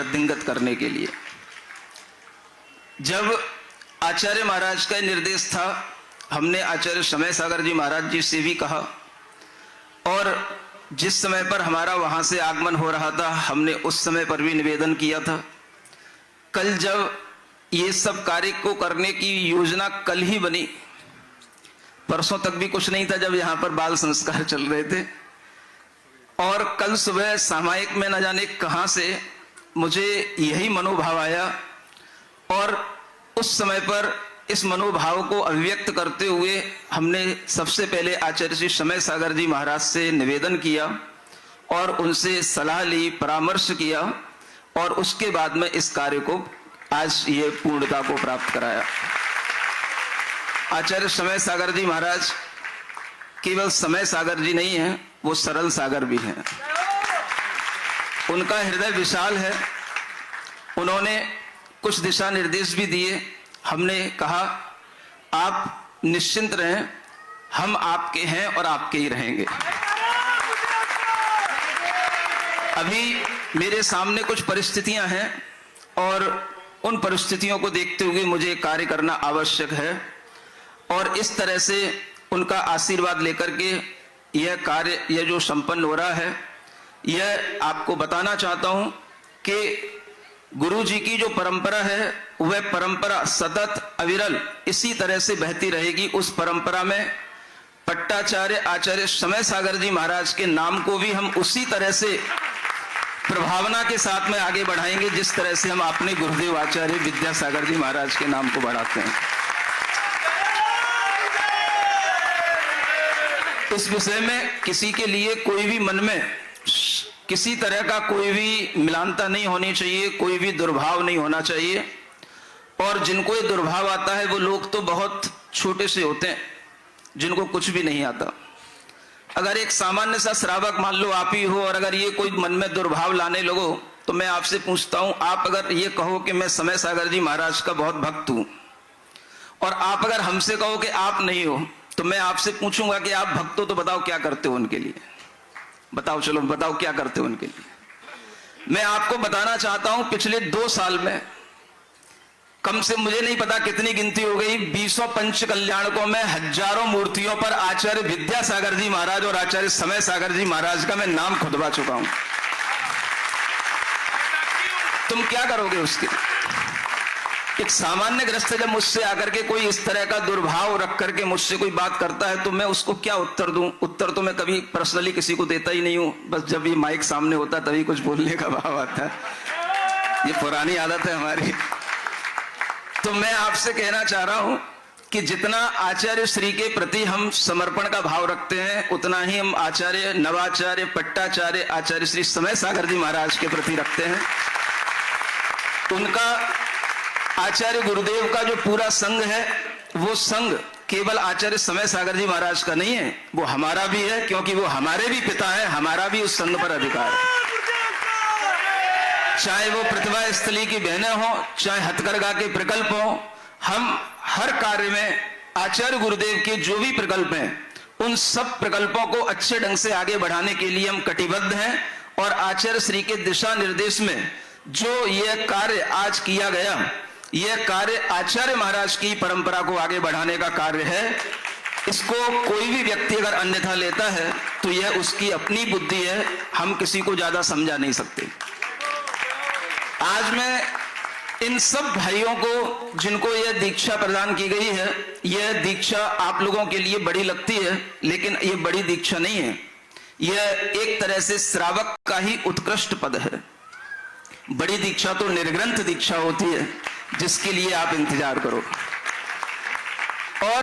वृद्धिंगत करने के लिए। जब आचार्य महाराज का निर्देश था, हमने आचार्य समय सागर जी महाराज जी से भी कहा, और जिस समय पर हमारा वहां से आगमन हो रहा था हमने उस समय पर भी निवेदन किया था। कल जब ये सब कार्य को करने की योजना कल ही बनी, परसों तक भी कुछ नहीं था जब यहाँ पर बाल संस्कार चल रहे थे, और कल सुबह सामायिक में न जाने कहां से मुझे यही मनोभाव आया, और उस समय पर इस मनोभाव को अभिव्यक्त करते हुए हमने सबसे पहले आचार्य श्री समय सागर जी महाराज से निवेदन किया और उनसे सलाह ली, परामर्श किया, और उसके बाद में इस कार्य को आज ये पूर्णता को प्राप्त कराया। आचार्य समय सागर जी महाराज केवल समय सागर जी नहीं है, वो सरल सागर भी हैं। उनका हृदय विशाल है। उन्होंने कुछ दिशा निर्देश भी दिए। हमने कहा आप निश्चिंत रहें, हम आपके हैं और आपके ही रहेंगे। अभी मेरे सामने कुछ परिस्थितियां हैं और उन परिस्थितियों को देखते हुए मुझे कार्य करना आवश्यक है, और इस तरह से उनका आशीर्वाद लेकर के यह कार्य यह जो संपन्न हो रहा है, यह आपको बताना चाहता हूं कि गुरु जी की जो परंपरा है वह परंपरा सतत अविरल इसी तरह से बहती रहेगी। उस परंपरा में पट्टाचार्य आचार्य समय सागर जी महाराज के नाम को भी हम उसी तरह से प्रभावना के साथ में आगे बढ़ाएंगे जिस तरह से हम अपने गुरुदेव आचार्य विद्यासागर जी महाराज के नाम को बढ़ाते हैं। इस विषय में किसी के लिए कोई भी मन में किसी तरह का कोई भी मिलानता नहीं होनी चाहिए, कोई भी दुर्भाव नहीं होना चाहिए। और जिनको ये दुर्भाव आता है वो लोग तो बहुत छोटे से होते हैं जिनको कुछ भी नहीं आता। अगर एक सामान्य सा श्रावक मान लो आप ही हो, और अगर ये कोई मन में दुर्भाव लाने लगो, तो मैं आपसे पूछता हूं, आप अगर ये कहो कि मैं समय सागर जी महाराज का बहुत भक्त हूं, और आप अगर हमसे कहो कि आप नहीं हो, तो मैं आपसे पूछूंगा कि आप भक्त हो तो बताओ क्या करते हो उनके लिए, बताओ, चलो बताओ क्या करते हो उनके लिए। मैं आपको बताना चाहता हूं, पिछले 2 साल में कम से मुझे नहीं पता कितनी गिनती हो गई, 20 पंच कल्याणकों में हजारों मूर्तियों पर आचार्य विद्यासागर जी महाराज और आचार्य समय सागर जी महाराज का मैं नाम खुदवा चुका हूं। तुम क्या करोगे उसके? एक सामान्य ग्रस्त जब मुझसे आकर के कोई इस तरह का दुर्भाव रख करके मुझसे कोई बात करता है तो मैं उसको क्या उत्तर दूं? उत्तर तो मैं कभी पर्सनली किसी को देता ही नहीं हूं, बस जब ये माइक सामने होता तभी कुछ बोलने का भाव आता है। ये पुरानी आदत है हमारी। तो मैं आपसे कहना चाह रहा हूं कि जितना आचार्य श्री के प्रति हम समर्पण का भाव रखते हैं, उतना ही हम आचार्य नवाचार्य पट्टाचार्य आचार्य श्री समय सागर जी महाराज के प्रति रखते हैं। उनका आचार्य गुरुदेव का जो पूरा संघ है, वो संघ केवल आचार्य समय सागर जी महाराज का नहीं है, वो हमारा भी है, क्योंकि वो हमारे भी पिता है, हमारा भी उस संघ पर अधिकार है। चाहे वो प्रतिभा स्थली की बहनें हो, चाहे हथकरघा के प्रकल्प हो, हम हर कार्य में आचार्य गुरुदेव के जो भी प्रकल्प हैं, उन सब प्रकल्पों को अच्छे ढंग से आगे बढ़ाने के लिए हम कटिबद्ध हैं। और आचार्य श्री के दिशा निर्देश में जो यह कार्य आज किया गया, यह कार्य आचार्य महाराज की परंपरा को आगे बढ़ाने का कार्य है। इसको कोई भी व्यक्ति अगर अन्यथा लेता है तो यह उसकी अपनी बुद्धि है, हम किसी को ज्यादा समझा नहीं सकते। आज मैं इन सब भाइयों को जिनको यह दीक्षा प्रदान की गई है, यह दीक्षा आप लोगों के लिए बड़ी लगती है, लेकिन यह बड़ी दीक्षा नहीं है। यह एक तरह से श्रावक का ही उत्कृष्ट पद है। बड़ी दीक्षा तो निर्ग्रंथ दीक्षा होती है, जिसके लिए आप इंतजार करो।